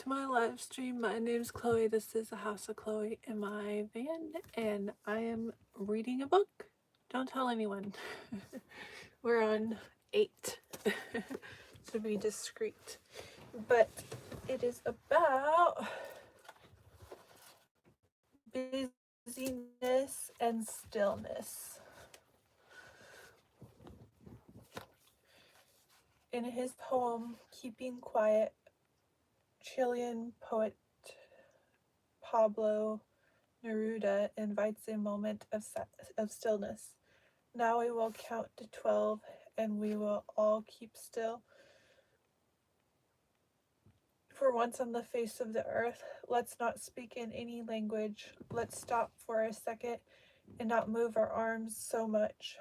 to my live stream. My name's Chloe. This is the House of Chloe in my van, and I am reading a book. Don't tell anyone. We're on 8 to be discreet, but it is about busyness and stillness. In his poem, Keeping Quiet, Chilean poet Pablo Neruda invites a moment of stillness. Now we will count to 12 and we will all keep still. For once on the face of the earth, let's not speak in any language. Let's stop for a second and not move our arms so much.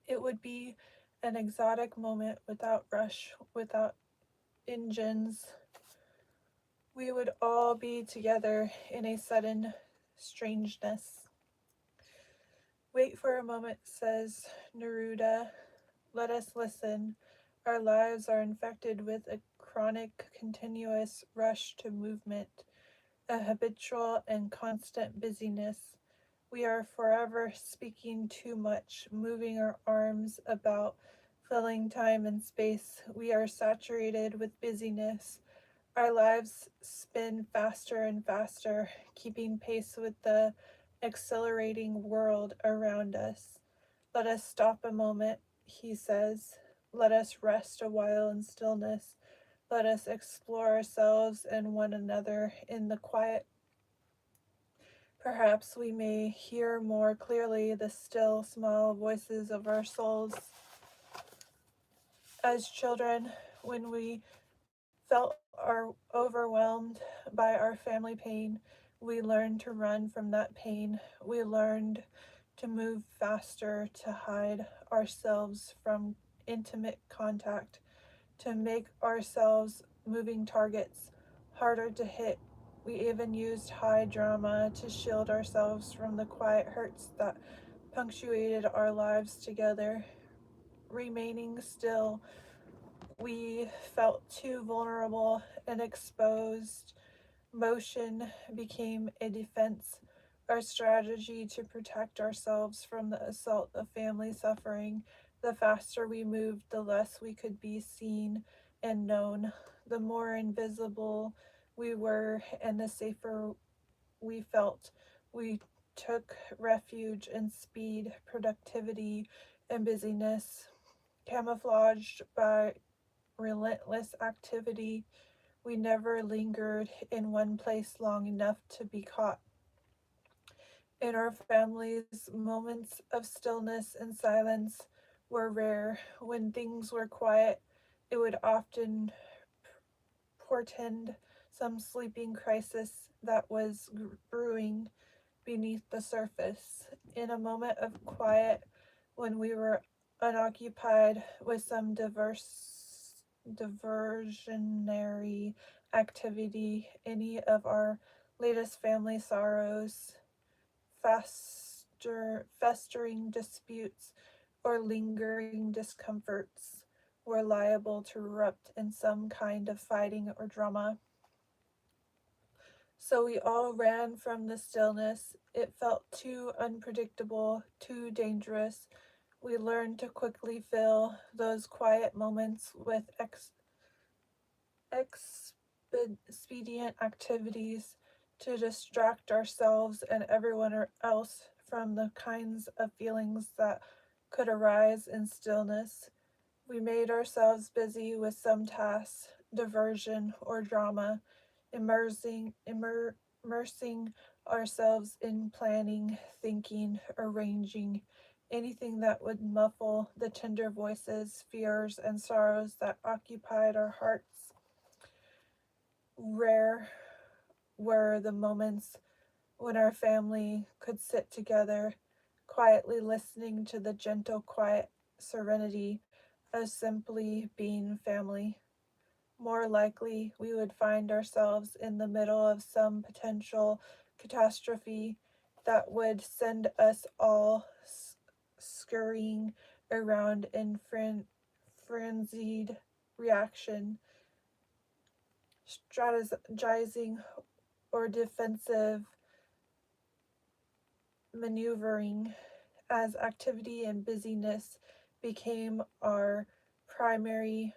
It would be an exotic moment without rush, without engines. We would all be together in a sudden strangeness. Wait for a moment, says Neruda. Let us listen. Our lives are infected with a chronic, continuous rush to movement, a habitual and constant busyness. We are forever speaking too much, moving our arms about, filling time and space. We are saturated with busyness. Our lives spin faster and faster, keeping pace with the accelerating world around us. Let us stop a moment, he says. Let us rest a while in stillness. Let us explore ourselves and one another in the quiet. Perhaps we may hear more clearly the still, small voices of our souls. As children, when we felt overwhelmed by our family pain, we learned to run from that pain. We learned to move faster, to hide ourselves from intimate contact, to make ourselves moving targets harder to hit. We even used high drama to shield ourselves from the quiet hurts that punctuated our lives together. Remaining still, we felt too vulnerable and exposed. Motion became a defense, our strategy to protect ourselves from the assault of family suffering. The faster we moved, the less we could be seen and known, the more invisible we were, and the safer we felt. We took refuge in speed, productivity, and busyness, camouflaged by relentless activity. We never lingered in one place long enough to be caught. In our families, moments of stillness and silence were rare. When things were quiet, it would often portend some sleeping crisis that was brewing beneath the surface. In a moment of quiet, when we were unoccupied with some diversionary activity, any of our latest family sorrows, festering disputes, or lingering discomforts were liable to erupt in some kind of fighting or drama. So we all ran from the stillness. It felt too unpredictable, too dangerous. We learned to quickly fill those quiet moments with expedient activities to distract ourselves and everyone else from the kinds of feelings that could arise in stillness. We made ourselves busy with some task, diversion, or drama, immersing ourselves in planning, thinking, arranging, anything that would muffle the tender voices, fears, and sorrows that occupied our hearts. Rare were the moments when our family could sit together, quietly listening to the gentle, quiet serenity of simply being family. More likely, we would find ourselves in the middle of some potential catastrophe that would send us all scurrying around in frenzied reaction. strategizing, or defensive maneuvering. As activity and busyness became our primary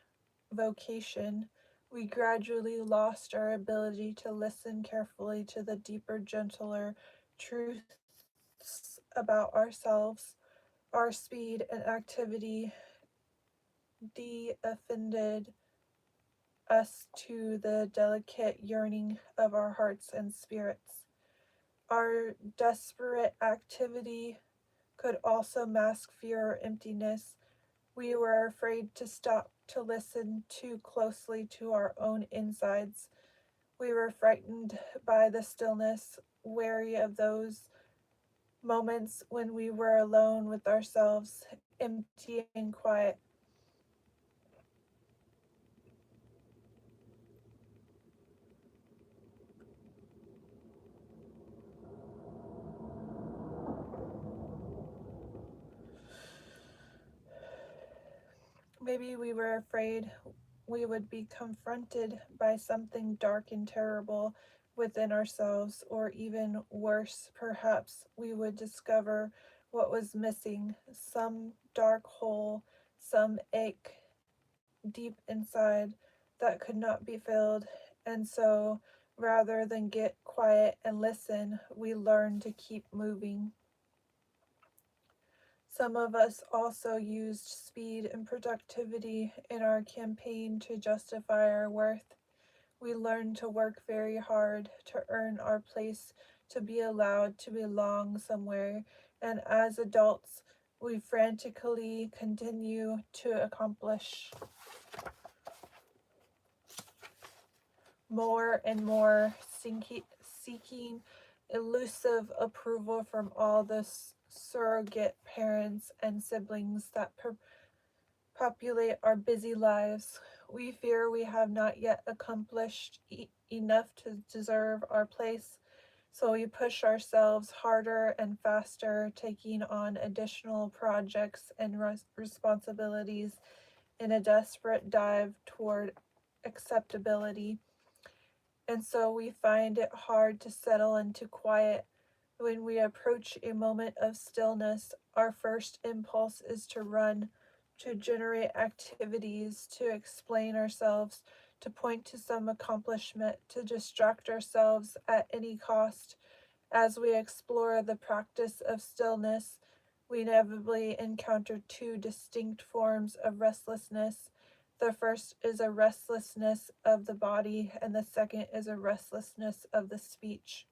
vocation, we gradually lost our ability to listen carefully to the deeper, gentler truths about ourselves. Our speed and activity de-offended us to the delicate yearning of our hearts and spirits. Our desperate activity could also mask fear or emptiness. We were afraid to stop to listen too closely to our own insides. We were frightened by the stillness, wary of those moments when we were alone with ourselves, empty and quiet. Maybe we were afraid we would be confronted by something dark and terrible within ourselves, or even worse, perhaps we would discover what was missing, some dark hole, some ache deep inside that could not be filled. And so, rather than get quiet and listen, we learn to keep moving. Some of us also used speed and productivity in our campaign to justify our worth. We learned to work very hard to earn our place, to be allowed to belong somewhere, and as adults, we frantically continue to accomplish more and more, seeking elusive approval from all the surrogate parents and siblings that populate our busy lives. We fear we have not yet accomplished enough to deserve our place, so we push ourselves harder and faster, taking on additional projects and responsibilities in a desperate dive toward acceptability. And so we find it hard to settle into quiet. When we approach a moment of stillness, our first impulse is to run, to generate activities, to explain ourselves, to point to some accomplishment, to distract ourselves at any cost. As we explore the practice of stillness, we inevitably encounter two distinct forms of restlessness. The first is a restlessness of the body, and the second is a restlessness of the speech.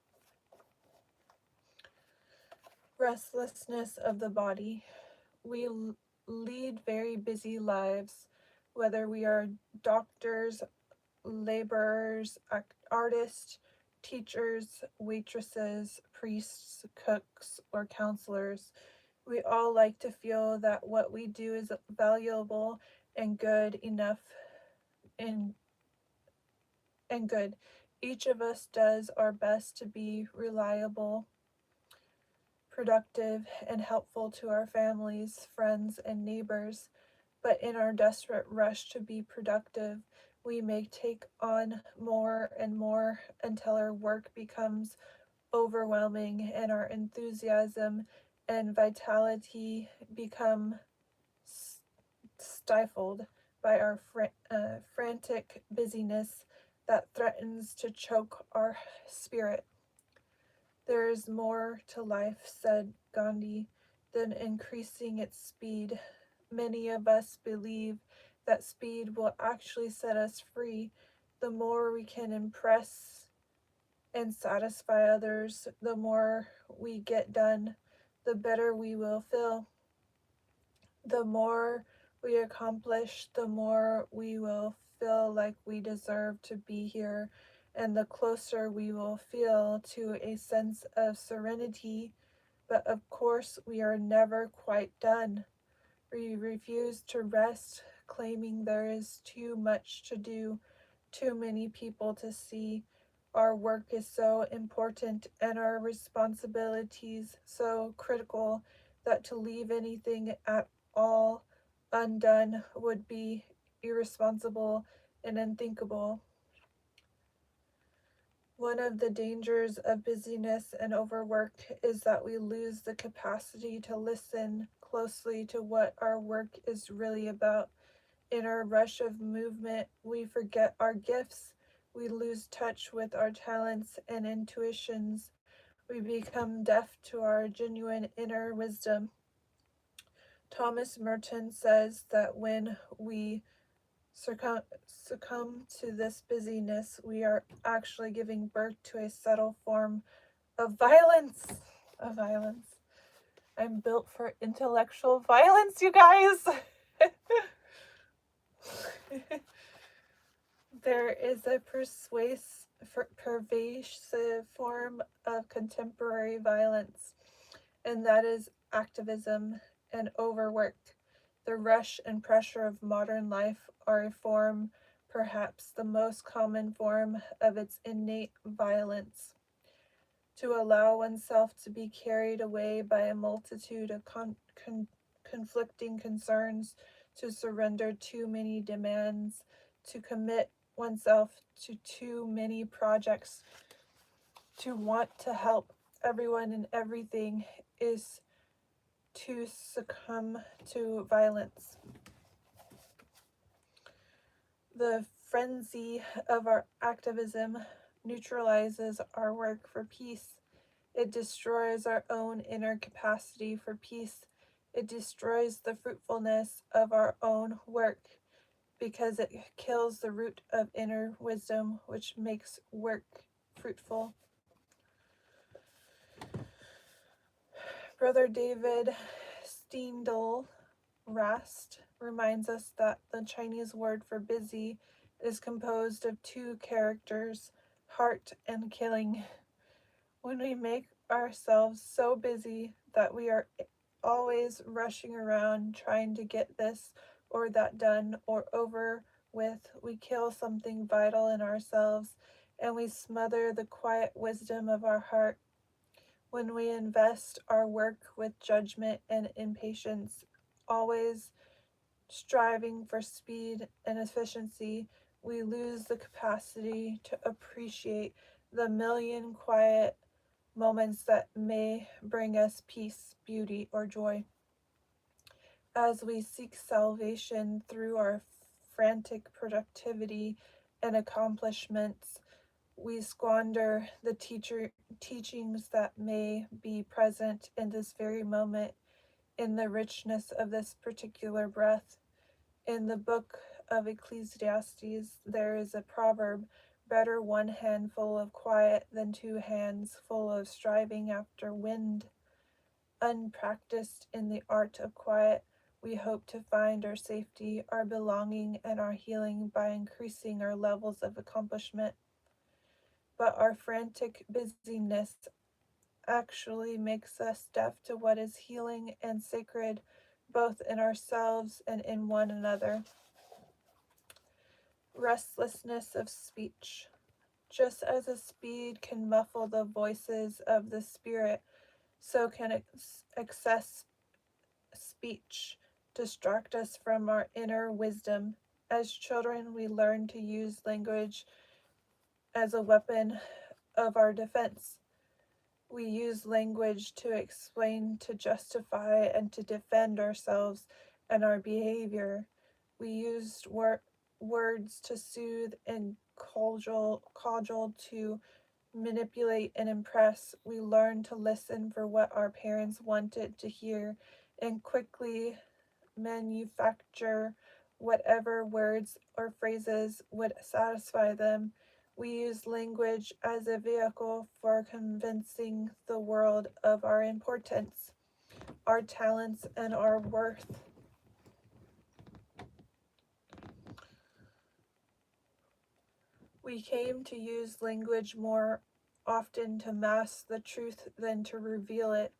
Restlessness of the body. We lead very busy lives, whether we are doctors, laborers, artists, teachers, waitresses, priests, cooks, or counselors. We all like to feel that what we do is valuable and good enough and good. Each of us does our best to be reliable, productive, and helpful to our families, friends, and neighbors. But in our desperate rush to be productive, we may take on more and more until our work becomes overwhelming and our enthusiasm and vitality become stifled by our frantic busyness that threatens to choke our spirit. There is more to life, said Gandhi, than increasing its speed. Many of us believe that speed will actually set us free. The more we can impress and satisfy others, the more we get done, the better we will feel. The more we accomplish, the more we will feel like we deserve to be here, and the closer we will feel to a sense of serenity. But of course, we are never quite done. We refuse to rest, claiming there is too much to do, too many people to see. Our work is so important and our responsibilities so critical that to leave anything at all undone would be irresponsible and unthinkable. One of the dangers of busyness and overwork is that we lose the capacity to listen closely to what our work is really about. In our rush of movement, we forget our gifts. We lose touch with our talents and intuitions. We become deaf to our genuine inner wisdom. Thomas Merton says that when we succumb to this busyness, we are actually giving birth to a subtle form of violence. Of violence. I'm built for intellectual violence, you guys. There is a pervasive form of contemporary violence, and that is activism and overwork. The rush and pressure of modern life are a form, perhaps the most common form, of its innate violence. To allow oneself to be carried away by a multitude of conflicting concerns, to surrender too many demands, to commit oneself to too many projects, to want to help everyone and everything, is to succumb to violence. The frenzy of our activism neutralizes our work for peace. It destroys our own inner capacity for peace. It destroys the fruitfulness of our own work because it kills the root of inner wisdom, which makes work fruitful. Brother David Steindl Rast reminds us that the Chinese word for busy is composed of two characters, heart and killing. When we make ourselves so busy that we are always rushing around trying to get this or that done or over with, we kill something vital in ourselves and we smother the quiet wisdom of our heart. When we invest our work with judgment and impatience, always striving for speed and efficiency, we lose the capacity to appreciate the million quiet moments that may bring us peace, beauty, or joy. As we seek salvation through our frantic productivity and accomplishments, we squander the teachings that may be present in this very moment, in the richness of this particular breath. In the book of Ecclesiastes, there is a proverb: better one handful of quiet than two hands full of striving after wind. Unpracticed in the art of quiet, we hope to find our safety, our belonging, and our healing by increasing our levels of accomplishment. But our frantic busyness actually makes us deaf to what is healing and sacred, both in ourselves and in one another. Restlessness of speech. Just as a speed can muffle the voices of the spirit, so can excess speech distract us from our inner wisdom. As children, we learn to use language as a weapon of our defense. We use language to explain, to justify, and to defend ourselves and our behavior. We used words to soothe and cajole, to manipulate and impress. We learned to listen for what our parents wanted to hear and quickly manufacture whatever words or phrases would satisfy them. We use language as a vehicle for convincing the world of our importance, our talents, and our worth. We came to use language more often to mask the truth than to reveal it.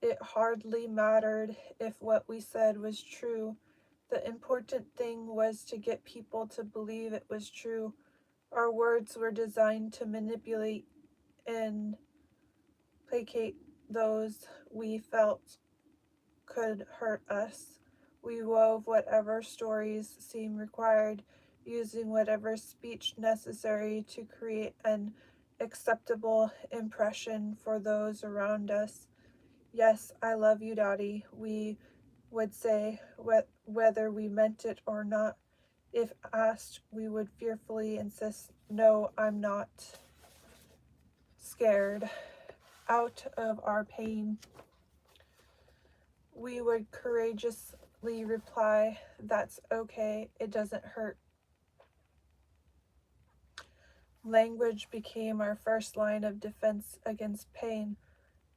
It hardly mattered if what we said was true. The important thing was to get people to believe it was true. Our words were designed to manipulate and placate those we felt could hurt us. We wove whatever stories seemed required using whatever speech necessary to create an acceptable impression for those around us. Yes, I love you, Daddy, we would say, whether we meant it or not. If asked, we would fearfully insist, no, I'm not. Scared out of our pain, we would courageously reply, that's okay, it doesn't hurt. Language became our first line of defense against pain.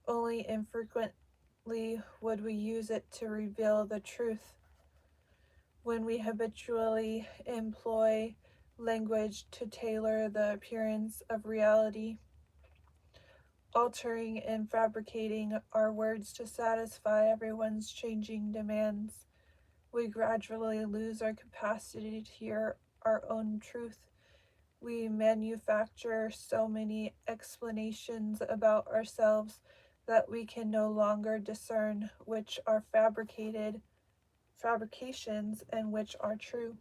Only infrequently would we use it to reveal the truth. When we habitually employ language to tailor the appearance of reality, altering and fabricating our words to satisfy everyone's changing demands, we gradually lose our capacity to hear our own truth. We manufacture so many explanations about ourselves that we can no longer discern which are fabrications and which are true.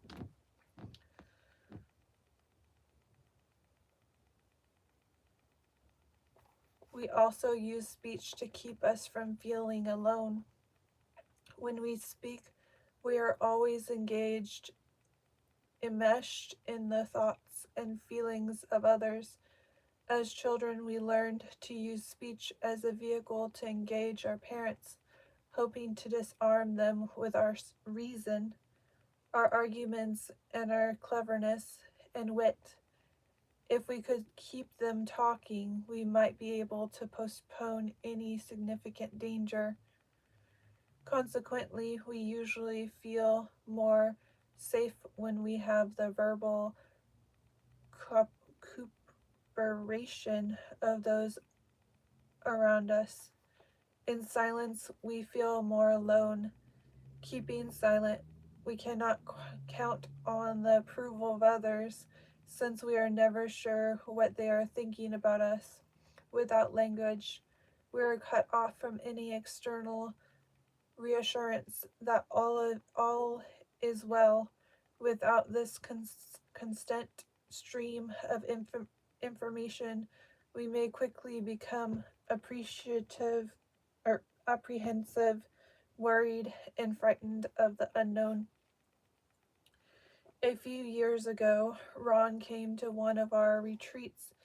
We also use speech to keep us from feeling alone. When we speak, we are always engaged, enmeshed in the thoughts and feelings of others. As children, we learned to use speech as a vehicle to engage our parents, hoping to disarm them with our reason, our arguments, and our cleverness and wit. If we could keep them talking, we might be able to postpone any significant danger. Consequently, we usually feel more safe when we have the verbal cooperation of those around us. In silence, we feel more alone. Keeping silent, we cannot count on the approval of others, since we are never sure what they are thinking about us. Without language, we are cut off from any external reassurance that all is well. Without this constant stream of information, we may quickly become appreciative or apprehensive, worried, and frightened of the unknown. A few years ago, Ron came to one of our retreats.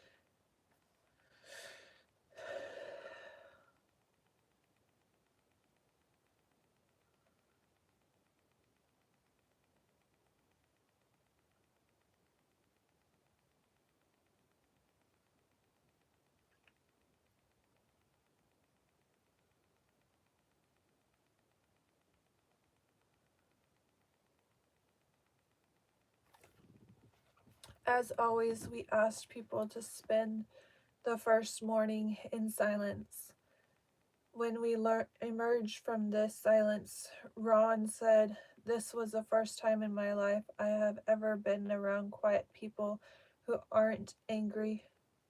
As always, we asked people to spend the first morning in silence. When we emerged from this silence, Ron said, this was the first time in my life I have ever been around quiet people who aren't angry.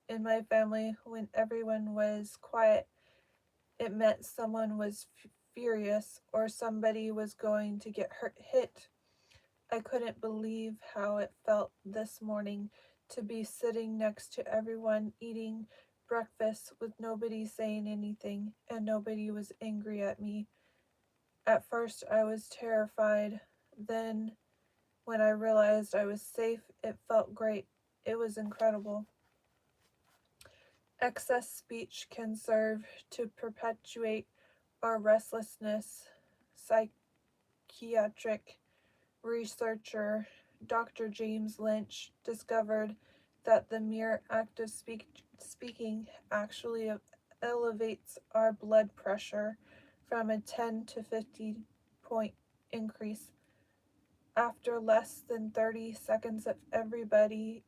In my family, when everyone was quiet, it meant someone was furious or somebody was going to get hit. I couldn't believe how it felt this morning to be sitting next to everyone eating breakfast with nobody saying anything, and nobody was angry at me. At first, I was terrified. Then, when I realized I was safe, it felt great. It was incredible. Excess speech can serve to perpetuate our restlessness. Psychiatric researcher Dr. James Lynch discovered that the mere act of speaking actually elevates our blood pressure from a 10 to 50 point increase. After less than 30 seconds of everyday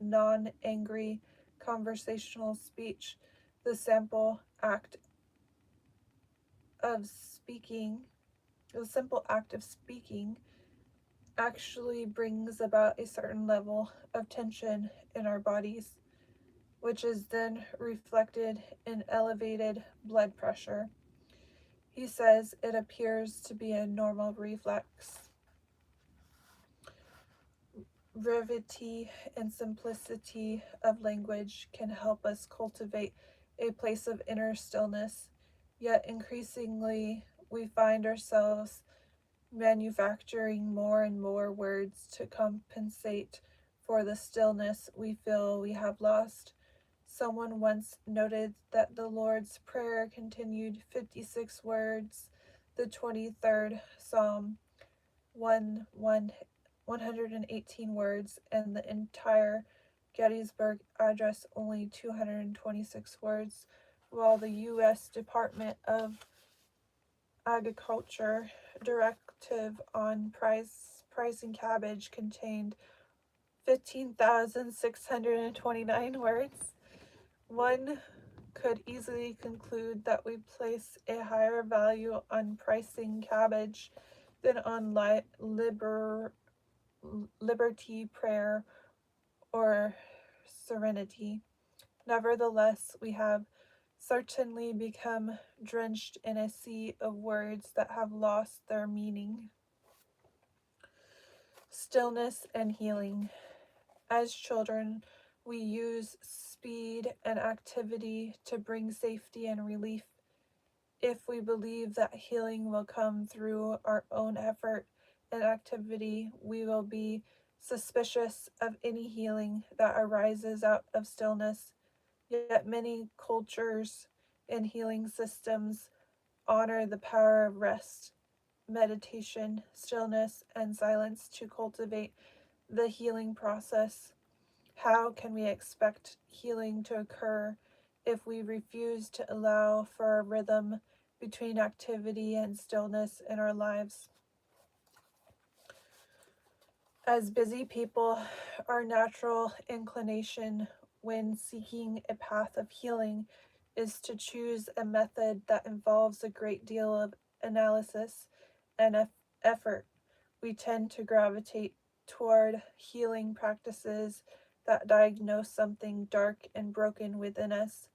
non-angry conversational speech, the simple act of speaking actually brings about a certain level of tension in our bodies, which is then reflected in elevated blood pressure. He says it appears to be a normal reflex. Brevity and simplicity of language can help us cultivate a place of inner stillness, yet increasingly we find ourselves manufacturing more and more words to compensate for the stillness we feel we have lost. Someone once noted that the Lord's Prayer contained 56 words, the 23rd Psalm 118 words, and the entire Gettysburg Address only 226 words, while the U.S. Department of Agriculture directive on pricing cabbage contained 15,629 words. One could easily conclude that we place a higher value on pricing cabbage than on liberty, prayer, or serenity. Nevertheless, we have certainly become drenched in a sea of words that have lost their meaning. Stillness and healing. As children, we use speed and activity to bring safety and relief. If we believe that healing will come through our own effort and activity, we will be suspicious of any healing that arises out of stillness. Yet many cultures and healing systems honor the power of rest, meditation, stillness, and silence to cultivate the healing process. How can we expect healing to occur if we refuse to allow for a rhythm between activity and stillness in our lives? As busy people, our natural inclination when seeking a path of healing is to choose a method that involves a great deal of analysis and effort. We tend to gravitate toward healing practices that diagnose something dark and broken within us,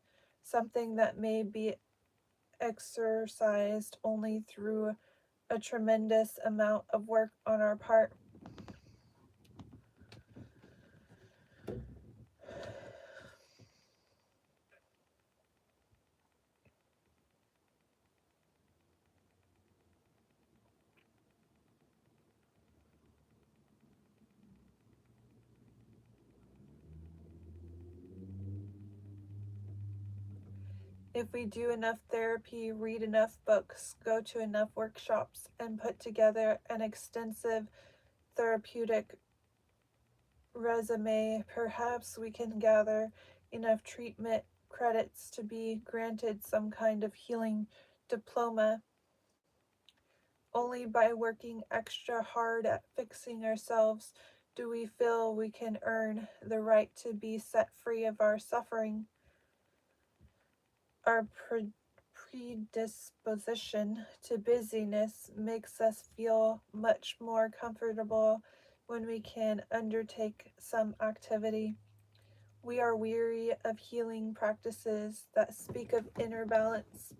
something that may be exorcised only through a tremendous amount of work on our part. If we do enough therapy, read enough books, go to enough workshops, and put together an extensive therapeutic resume, perhaps we can gather enough treatment credits to be granted some kind of healing diploma. Only by working extra hard at fixing ourselves do we feel we can earn the right to be set free of our suffering. Our predisposition to busyness makes us feel much more comfortable when we can undertake some activity. We are weary of healing practices that speak of inner balance,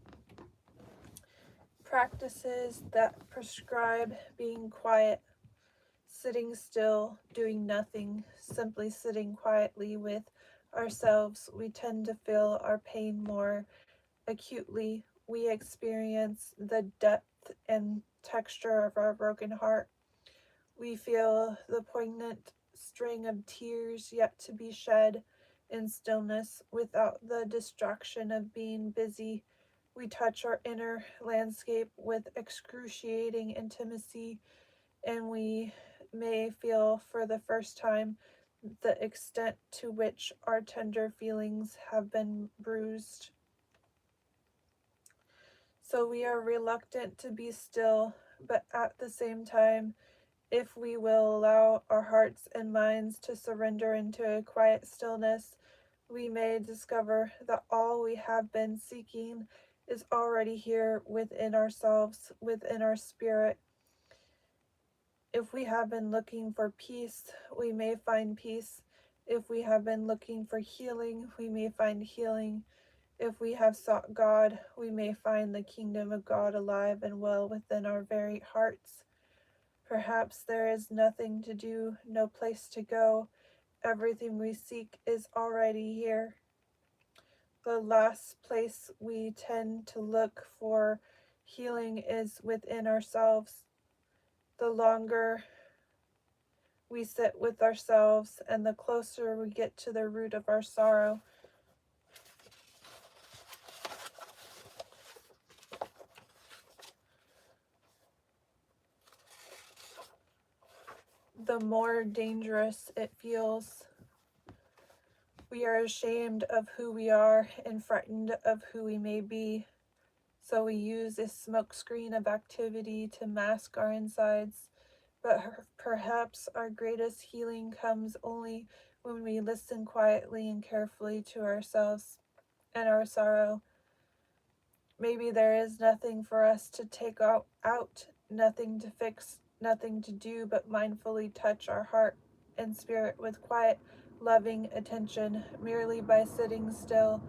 practices that prescribe being quiet, sitting still, doing nothing, simply sitting quietly with ourselves. We tend to feel our pain more acutely. We experience the depth and texture of our broken heart. We feel the poignant string of tears yet to be shed in stillness without the distraction of being busy. We touch our inner landscape with excruciating intimacy, and we may feel for the first time the extent to which our tender feelings have been bruised. So we are reluctant to be still, but at the same time, if we will allow our hearts and minds to surrender into a quiet stillness, we may discover that all we have been seeking is already here within ourselves, within our spirit. If we have been looking for peace, we may find peace. If we have been looking for healing, we may find healing. If we have sought God, we may find the kingdom of God alive and well within our very hearts. Perhaps there is nothing to do, no place to go. Everything we seek is already here. The last place we tend to look for healing is within ourselves. The longer we sit with ourselves and the closer we get to the root of our sorrow, the more dangerous it feels. We are ashamed of who we are and frightened of who we may be. So we use a smokescreen of activity to mask our insides. But perhaps our greatest healing comes only when we listen quietly and carefully to ourselves and our sorrow. Maybe there is nothing for us to take out, nothing to fix, nothing to do but mindfully touch our heart and spirit with quiet, loving attention. Merely by sitting still,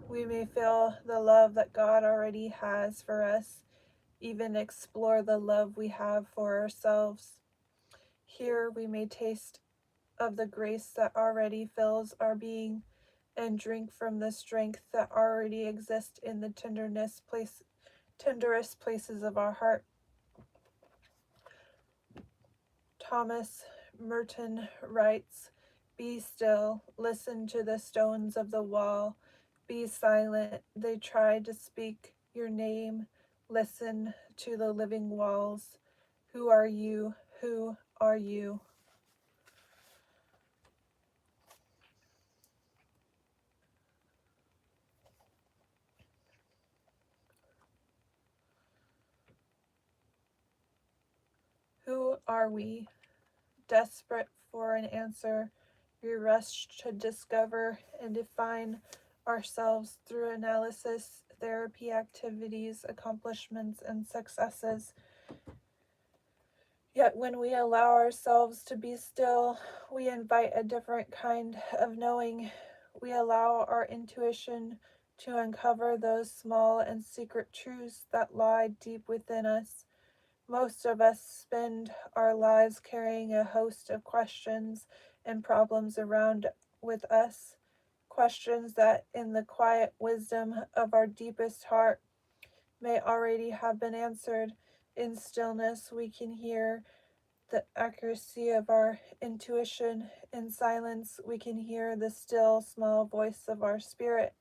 we may feel the love that God already has for us, even explore the love we have for ourselves. Here we may taste of the grace that already fills our being and drink from the strength that already exists in the tenderest places of our heart. Thomas Merton writes, "Be still, listen to the stones of the wall. Be silent, they try to speak your name. Listen to the living walls. Who are you? Who are you?" Who are we? Desperate for an answer, we rush to discover and define ourselves through analysis, therapy activities, accomplishments, and successes. Yet when we allow ourselves to be still, we invite a different kind of knowing. We allow our intuition to uncover those small and secret truths that lie deep within us. Most of us spend our lives carrying a host of questions and problems around with us, questions that, in the quiet wisdom of our deepest heart, may already have been answered. In stillness, we can hear the accuracy of our intuition. In silence, we can hear the still, small voice of our spirit,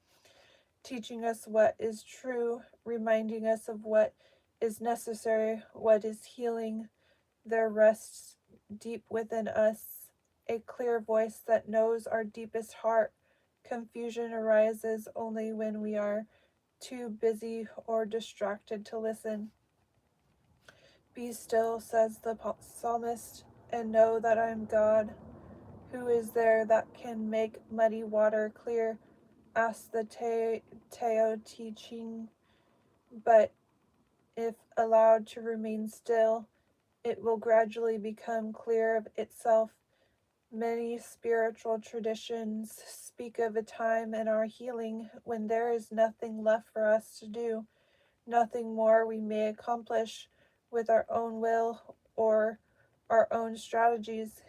teaching us what is true, reminding us of what is necessary, what is healing. There rests deep within us a clear voice that knows our deepest heart. Confusion arises only when we are too busy or distracted to listen. Be still, says the psalmist, and know that I am God. Who is there that can make muddy water clear? Asked the Tao Te Ching. But if allowed to remain still, it will gradually become clear of itself. Many spiritual traditions speak of a time in our healing when there is nothing left for us to do, nothing more we may accomplish with our own will or our own strategies.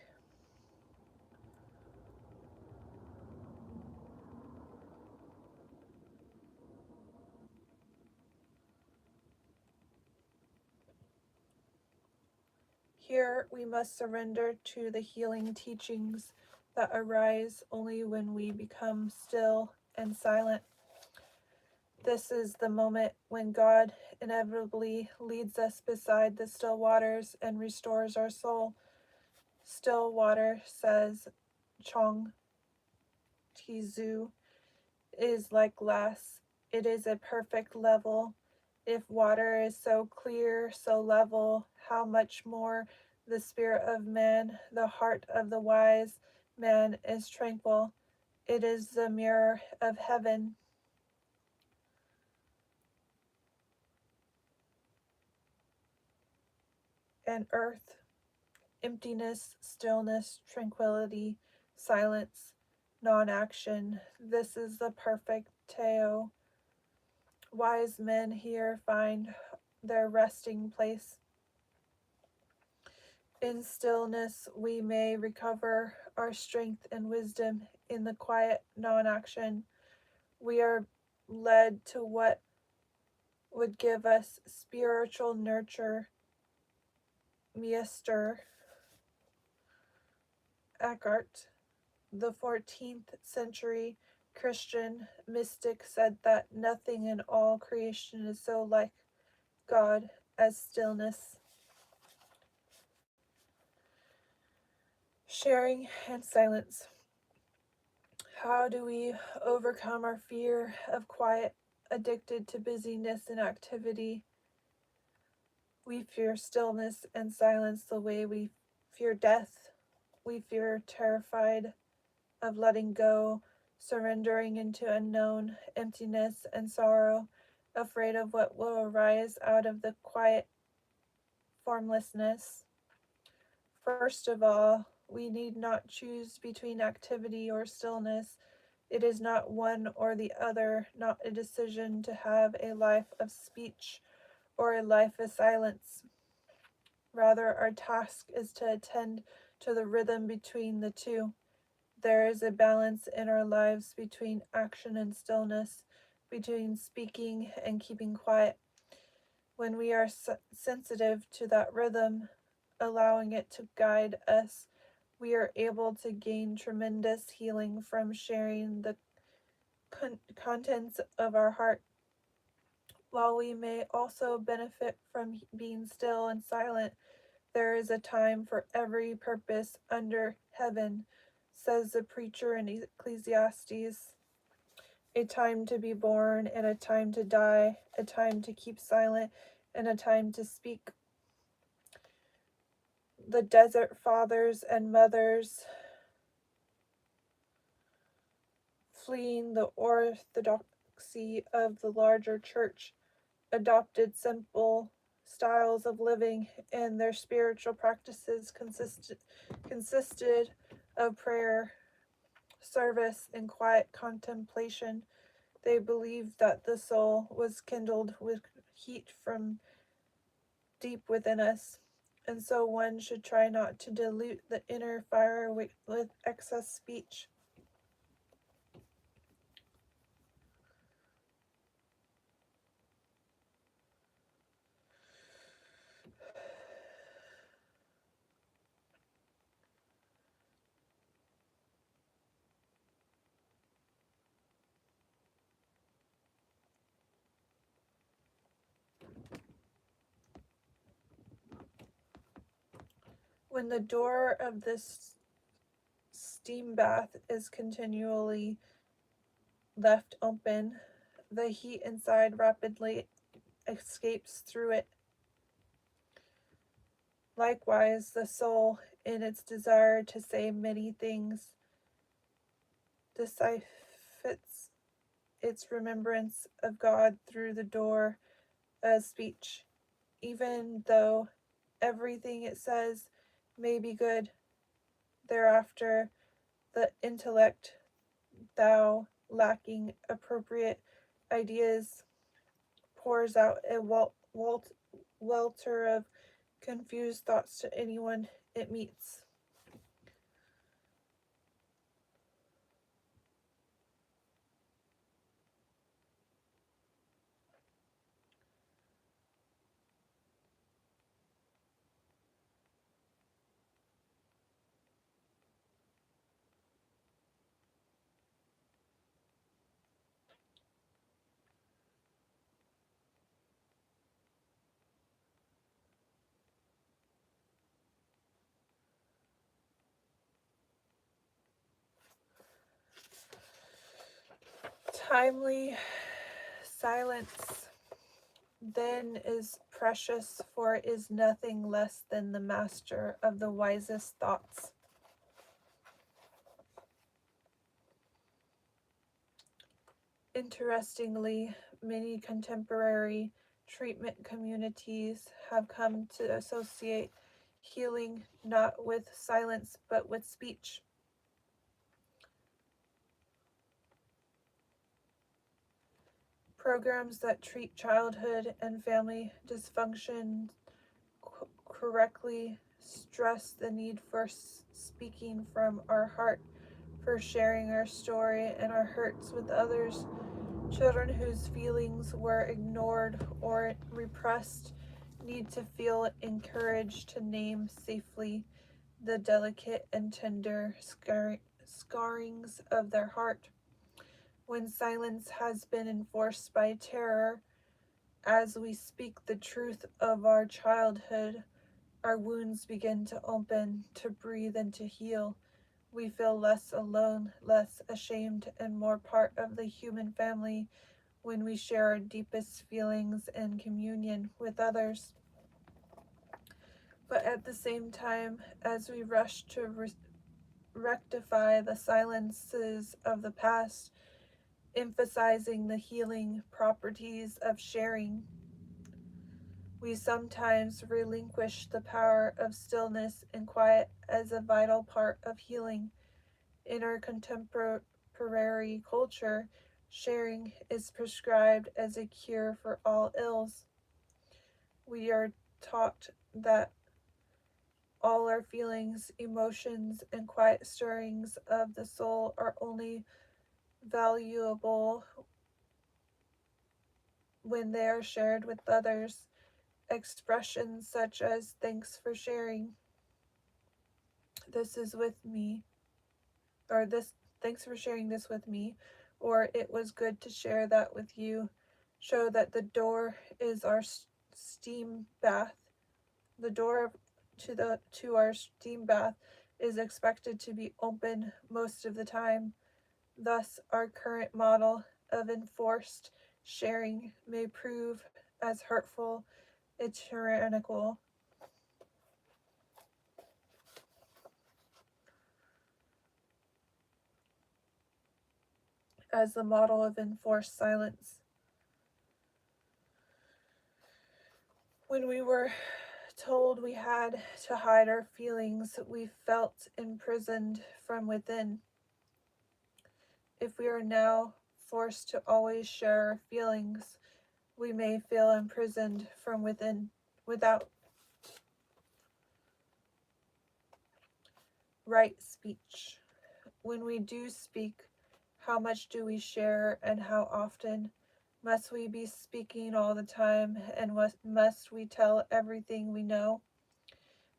Here we must surrender to the healing teachings that arise only when we become still and silent. This is the moment when God inevitably leads us beside the still waters and restores our soul. Still water, says Chong Tzu, is like glass. It is a perfect level. If water is so clear, so level, how much more the spirit of man, the heart of the wise man is tranquil. It is the mirror of heaven and earth. Emptiness, stillness, tranquility, silence, non-action. This is the perfect Tao. Wise men here find their resting place. In stillness, we may recover our strength and wisdom. In the quiet non action, we are led to what would give us spiritual nurture. Meister Eckhart, the 14th century Christian mystic, said that nothing in all creation is so like God as stillness. Sharing and silence. How do we overcome our fear of quiet, addicted to busyness and activity? We fear stillness and silence the way we fear death. We fear terrified of letting go, surrendering into unknown emptiness and sorrow, afraid of what will arise out of the quiet formlessness. First of all, we need not choose between activity or stillness. It is not one or the other, not a decision to have a life of speech or a life of silence. Rather, our task is to attend to the rhythm between the two. There is a balance in our lives between action and stillness, between speaking and keeping quiet. When we are sensitive to that rhythm, allowing it to guide us, we are able to gain tremendous healing from sharing the contents of our heart. While we may also benefit from being still and silent, there is a time for every purpose under heaven, says the preacher in Ecclesiastes. A time to be born and a time to die, a time to keep silent and a time to speak. The desert fathers and mothers, fleeing the orthodoxy of the larger church, adopted simple styles of living, and their spiritual practices consisted of prayer, service, and quiet contemplation. They believed that the soul was kindled with heat from deep within us, and so one should try not to dilute the inner fire with excess speech. When the door of this steam bath is continually left open, the heat inside rapidly escapes through it. Likewise, the soul, in its desire to say many things, deciphers its remembrance of God through the door of speech, even though everything it says may be good. Thereafter, the intellect, thou lacking appropriate ideas, pours out a welter of confused thoughts to anyone it meets. Timely silence then is precious, for it is nothing less than the master of the wisest thoughts. Interestingly, many contemporary treatment communities have come to associate healing not with silence but with speech. Programs that treat childhood and family dysfunction correctly stress the need for speaking from our heart, for sharing our story and our hurts with others. Children whose feelings were ignored or repressed need to feel encouraged to name safely the delicate and tender scarrings of their heart. When silence has been enforced by terror, as we speak the truth of our childhood, our wounds begin to open, to breathe, and to heal. We feel less alone, less ashamed, and more part of the human family when we share our deepest feelings in communion with others. But at the same time, as we rush to rectify the silences of the past, emphasizing the healing properties of sharing, we sometimes relinquish the power of stillness and quiet as a vital part of healing. In our contemporary culture, sharing is prescribed as a cure for all ills. We are taught that all our feelings, emotions, and quiet stirrings of the soul are only valuable when they are shared with others. Expressions such as "thanks for sharing," "this is with me," or "this thanks for sharing this with me," or "it was good to share that with you," show that the door is our steam bath. The door to our steam bath is expected to be open most of the time. Thus, our current model of enforced sharing may prove as hurtful and tyrannical as the model of enforced silence. When we were told we had to hide our feelings, we felt imprisoned from within. If we are now forced to always share our feelings, we may feel imprisoned from without. Right speech. When we do speak, how much do we share and how often? Must we be speaking all the time, and must we tell everything we know?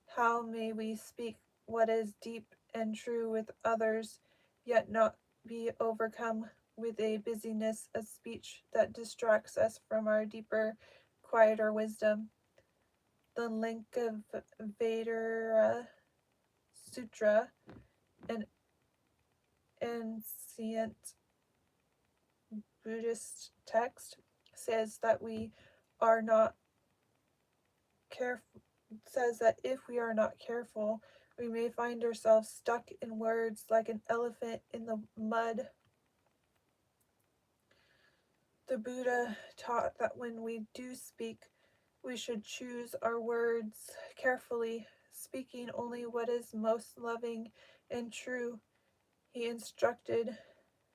How may we speak what is deep and true with others, yet not be overcome with a busyness of speech that distracts us from our deeper, quieter wisdom? The link of Vedara Sutra, an ancient Buddhist text, says that if we are not careful, we may find ourselves stuck in words like an elephant in the mud. The Buddha taught that when we do speak, we should choose our words carefully, speaking only what is most loving and true. He instructed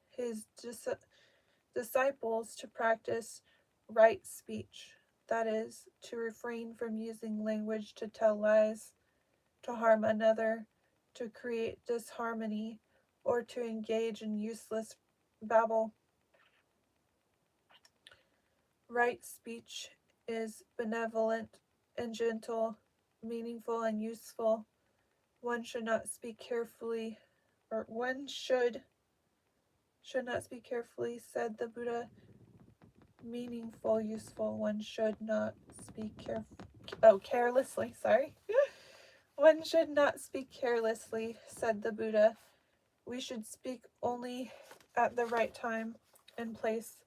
his disciples to practice right speech, that is, to refrain from using language to tell lies, to harm another, to create disharmony, or to engage in useless babble. Right speech is benevolent and gentle, meaningful and useful. One should not speak carefully, or one should not speak carefully, said the Buddha. Meaningful, useful. One should not speak carelessly. Sorry. One should not speak carelessly, said the Buddha. We should speak only at the right time and place.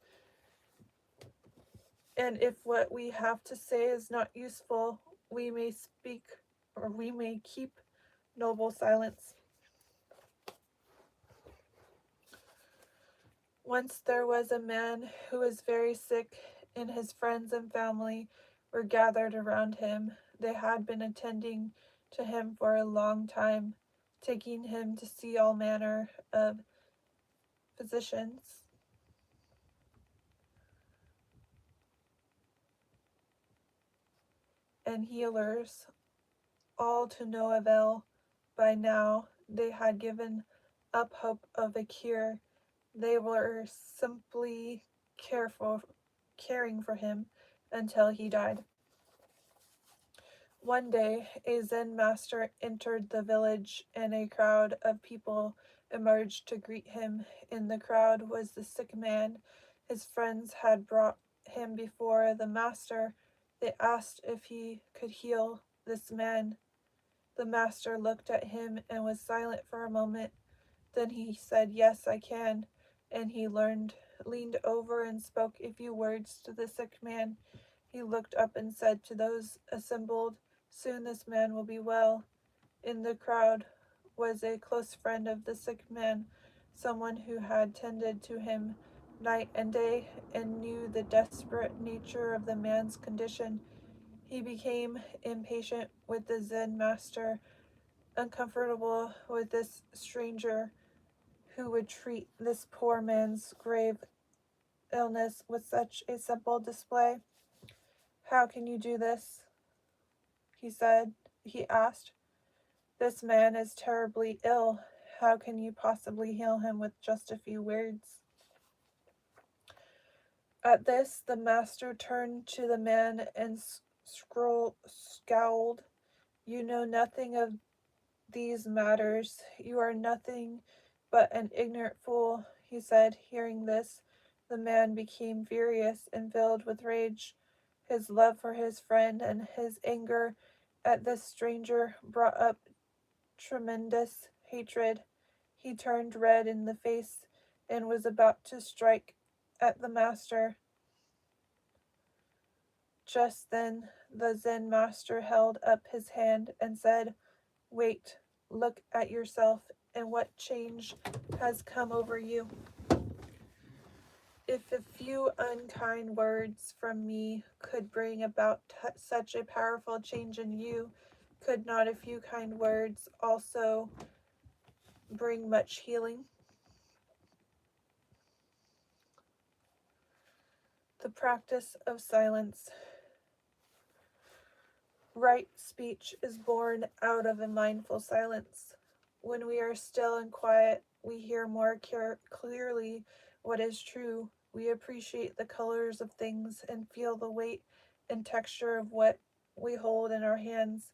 And if what we have to say is not useful, we may speak or we may keep noble silence. Once there was a man who was very sick, and his friends and family were gathered around him. They had been attending to him for a long time, taking him to see all manner of physicians. And healers, all to no avail. By now, they had given up hope of a cure. They were simply careful, caring for him until he died. One day, a Zen master entered the village, and a crowd of people emerged to greet him. In the crowd was the sick man. His friends had brought him before the master. They asked if he could heal this man. The master looked at him and was silent for a moment. Then he said, "Yes, I can." And he leaned over and spoke a few words to the sick man. He looked up and said to those assembled, "Soon this man will be well." In the crowd was a close friend of the sick man, someone who had tended to him night and day and knew the desperate nature of the man's condition. He became impatient with the Zen master, uncomfortable with this stranger who would treat this poor man's grave illness with such a simple display. "How can you do this?" he said. He asked. "This man is terribly ill. How can you possibly heal him with just a few words?" At this, the master turned to the man and scowled. "You know nothing of these matters. You are nothing but an ignorant fool," he said. Hearing this, the man became furious and filled with rage. His love for his friend and his anger at this stranger brought up tremendous hatred. He turned red in the face and was about to strike at the master. Just then, the Zen master held up his hand and said, "Wait, look at yourself and what change has come over you. If a few unkind words from me could bring about such a powerful change in you, could not a few kind words also bring much healing?" The practice of silence. Right speech is born out of a mindful silence. When we are still and quiet, we hear more clearly what is true. We appreciate the colors of things and feel the weight and texture of what we hold in our hands.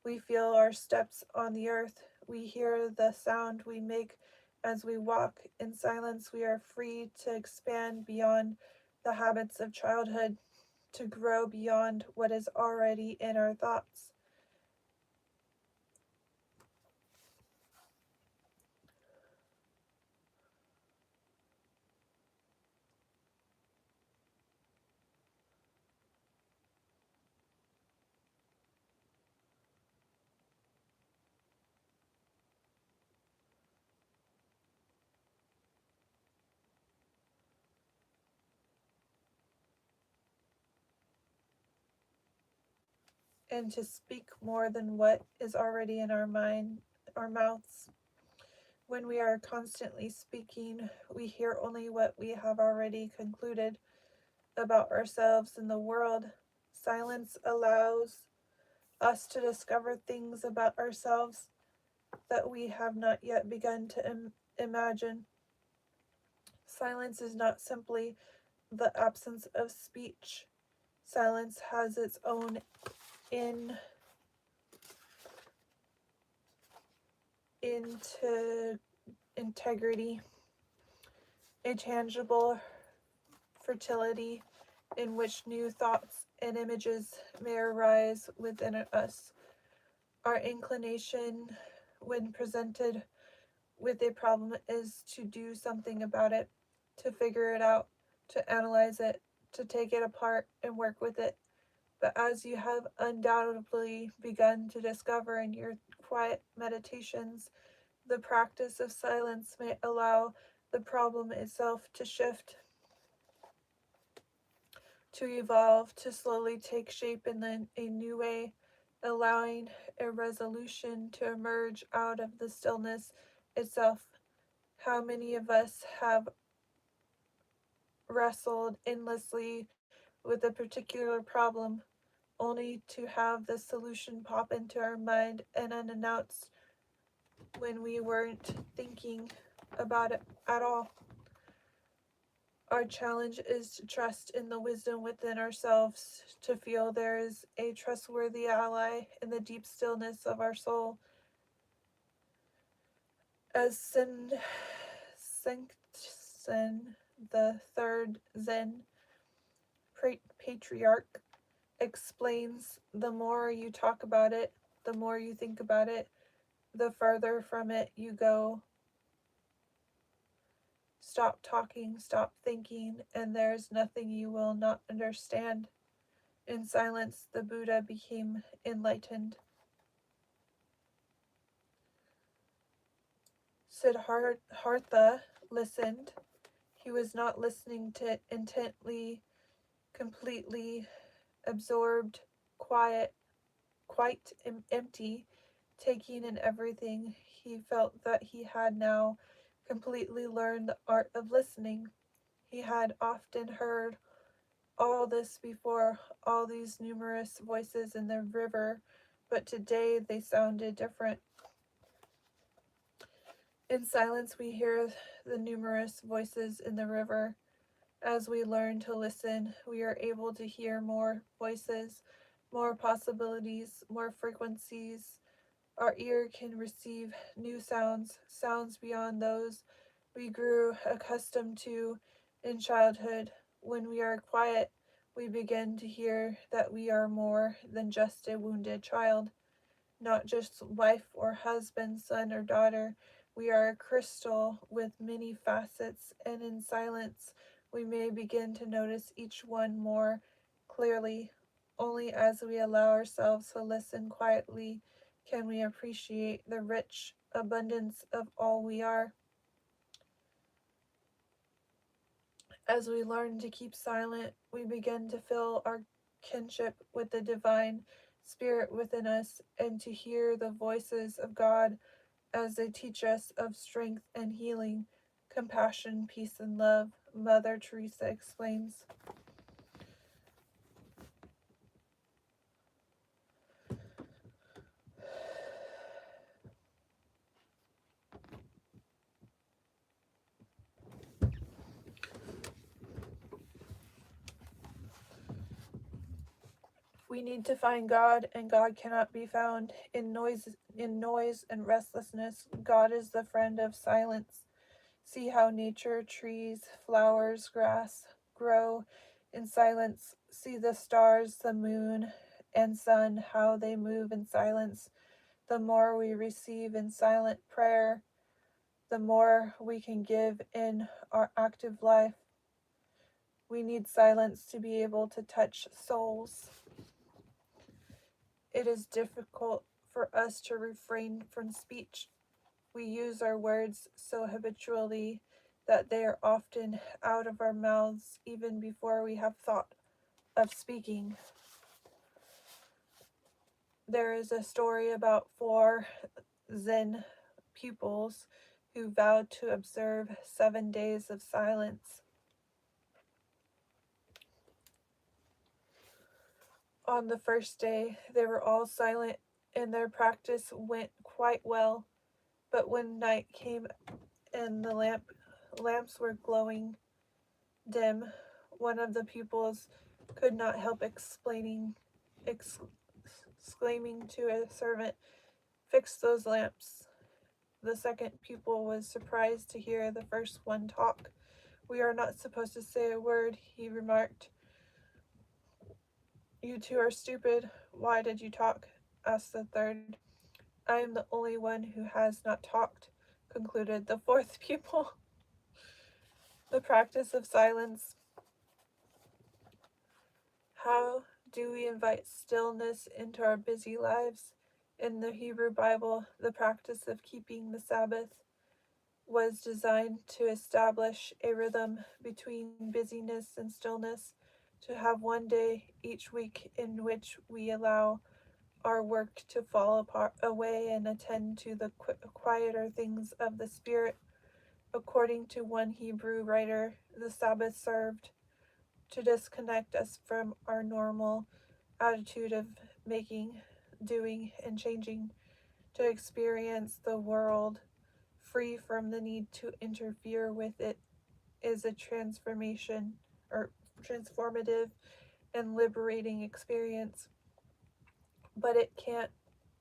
We feel our steps on the earth. We hear the sound we make as we walk. In silence, we are free to expand beyond the habits of childhood, to grow beyond what is already in our thoughts. And to speak more than what is already in our mouths. When we are constantly speaking, we hear only what we have already concluded about ourselves and the world. Silence allows us to discover things about ourselves that we have not yet begun to imagine. Silence is not simply the absence of speech. Silence has its own in into integrity, a tangible fertility in which new thoughts and images may arise within us. Our inclination, when presented with a problem, is to do something about it, to figure it out, to analyze it, to take it apart and work with it. But as you have undoubtedly begun to discover in your quiet meditations, the practice of silence may allow the problem itself to shift, to evolve, to slowly take shape in a new way, allowing a resolution to emerge out of the stillness itself. How many of us have wrestled endlessly with a particular problem, only to have the solution pop into our mind and unannounced when we weren't thinking about it at all. Our challenge is to trust in the wisdom within ourselves, to feel there is a trustworthy ally in the deep stillness of our soul. As Sen, the third Zen patriarch, explains, the more you talk about it, the more you think about it, the further from it you go. Stop talking, stop thinking, and there's nothing you will not understand. In silence, the Buddha became enlightened. Siddhartha listened. He was not listening to intently, completely absorbed, quiet, quite empty, taking in everything. He felt that he had now completely learned the art of listening. He had often heard all this before, all these numerous voices in the river, but today they sounded different. In silence, we hear the numerous voices in the river. As we learn to listen, we are able to hear more voices, more possibilities, more frequencies. Our ear can receive new sounds, sounds beyond those we grew accustomed to in childhood. When we are quiet, we begin to hear that we are more than just a wounded child, not just wife or husband, son or daughter. We are a crystal with many facets, and in silence, we may begin to notice each one more clearly. Only as we allow ourselves to listen quietly can we appreciate the rich abundance of all we are. As we learn to keep silent, we begin to feel our kinship with the divine spirit within us and to hear the voices of God as they teach us of strength and healing, compassion, peace, and love. Mother Teresa explains. We need to find God, and God cannot be found in noise and restlessness. God is the friend of silence. See how nature, trees, flowers, grass grow in silence. See the stars, the moon, and sun, how they move in silence. The more we receive in silent prayer, the more we can give in our active life. We need silence to be able to touch souls. It is difficult for us to refrain from speech. We use our words so habitually that they are often out of our mouths even before we have thought of speaking. There is a story about 4 Zen pupils who vowed to observe 7 days of silence. On the first day, they were all silent and their practice went quite well. But when night came and the lamps were glowing dim, one of the pupils could not help exclaiming to a servant, "Fix those lamps." The second pupil was surprised to hear the first one talk. "We are not supposed to say a word," he remarked. "You two are stupid. Why did you talk?" asked the third. "I am the only one who has not talked," concluded the fourth pupil. The practice of silence. How do we invite stillness into our busy lives? In the Hebrew Bible, the practice of keeping the Sabbath was designed to establish a rhythm between busyness and stillness, to have one day each week in which we allow our work to fall away and attend to the quieter things of the Spirit. According to one Hebrew writer, the Sabbath served to disconnect us from our normal attitude of making, doing, and changing, to experience the world free from the need to interfere with it is a transformation or transformative and liberating experience, but it can't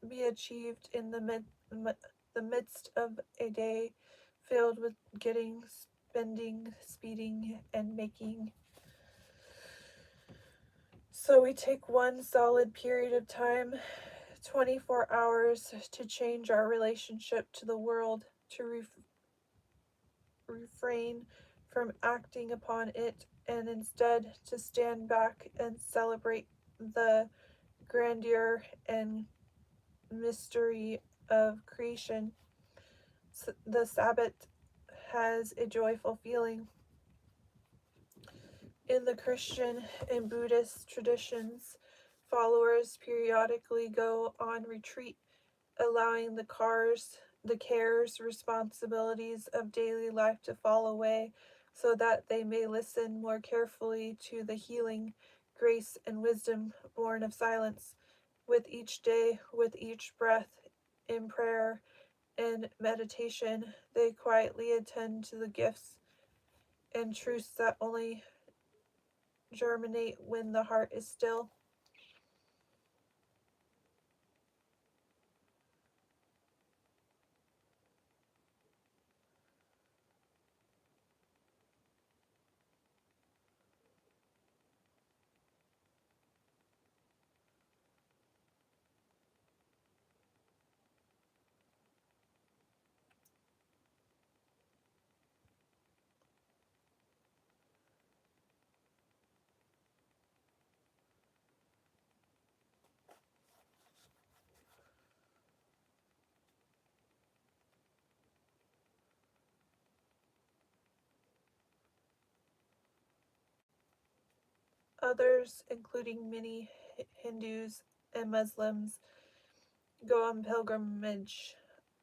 be achieved in the midst of a day filled with getting, spending, speeding, and making. So we take one solid period of time, 24 hours, to change our relationship to the world, to refrain from acting upon it, and instead to stand back and celebrate the grandeur and mystery of creation. The Sabbath has a joyful feeling. In the Christian and Buddhist traditions, followers periodically go on retreat, allowing the cares, responsibilities of daily life to fall away so that they may listen more carefully to the healing, grace, and wisdom born of silence. With each day, with each breath, in prayer and meditation, they quietly attend to the gifts and truths that only germinate when the heart is still. Others, including many Hindus and Muslims, go on pilgrimage,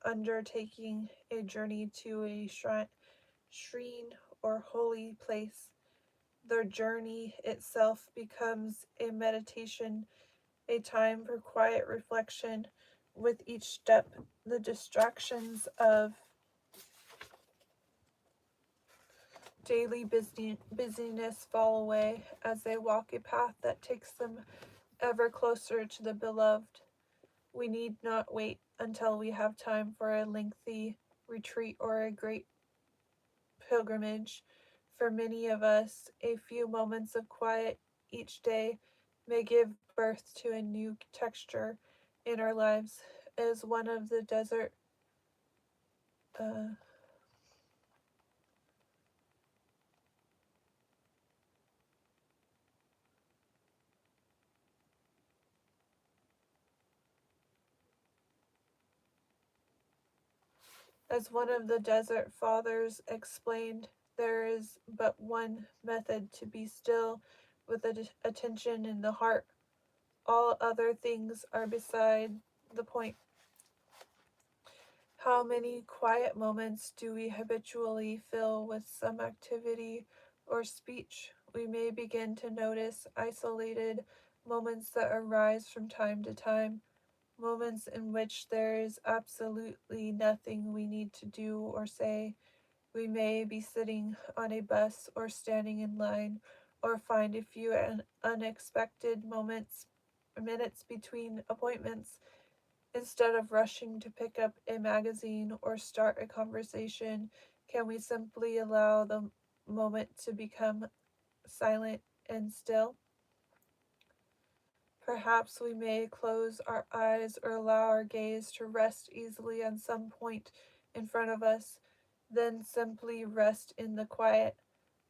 undertaking a journey to a shrine or holy place. Their journey itself becomes a meditation, a time for quiet reflection. With each step, the distractions of daily busyness fall away as they walk a path that takes them ever closer to the beloved. We need not wait until we have time for a lengthy retreat or a great pilgrimage. For many of us, a few moments of quiet each day may give birth to a new texture in our lives. As one of the desert uh, as one of the desert fathers explained, there is but one method to be still with attention in the heart. All other things are beside the point. How many quiet moments do we habitually fill with some activity or speech? We may begin to notice isolated moments that arise from time to time, moments in which there is absolutely nothing we need to do or say. We may be sitting on a bus or standing in line, or find a few unexpected minutes between appointments. Instead of rushing to pick up a magazine or start a conversation, can we simply allow the moment to become silent and still? Perhaps we may close our eyes or allow our gaze to rest easily on some point in front of us, then simply rest in the quiet,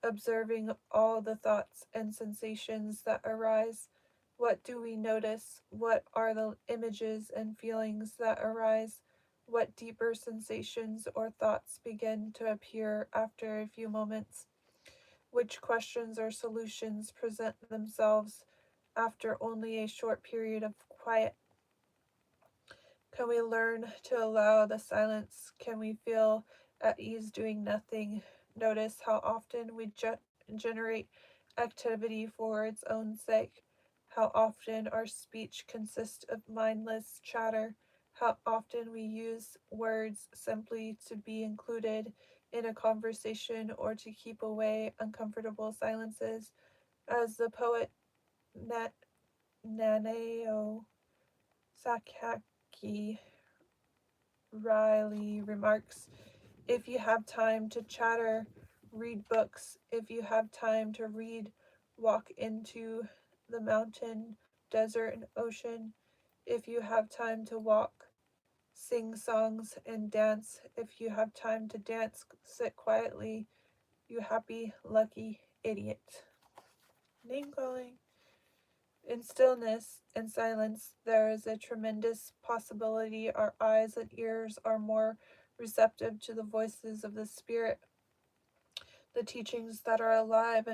observing all the thoughts and sensations that arise. What do we notice? What are the images and feelings that arise? What deeper sensations or thoughts begin to appear after a few moments? Which questions or solutions present themselves after only a short period of quiet? Can we learn to allow the silence? Can we feel at ease doing nothing? Notice how often we generate activity for its own sake, how often our speech consists of mindless chatter, how often we use words simply to be included in a conversation or to keep away uncomfortable silences. As the poet Naneo Sakaki Riley remarks, if you have time to chatter, read books. If you have time to read, walk into the mountain, desert, and ocean. If you have time to walk, sing songs and dance. If you have time to dance, sit quietly, you happy, lucky idiot. Name calling. In stillness and silence, there is a tremendous possibility our eyes and ears are more receptive to the voices of the Spirit, the teachings that are alive and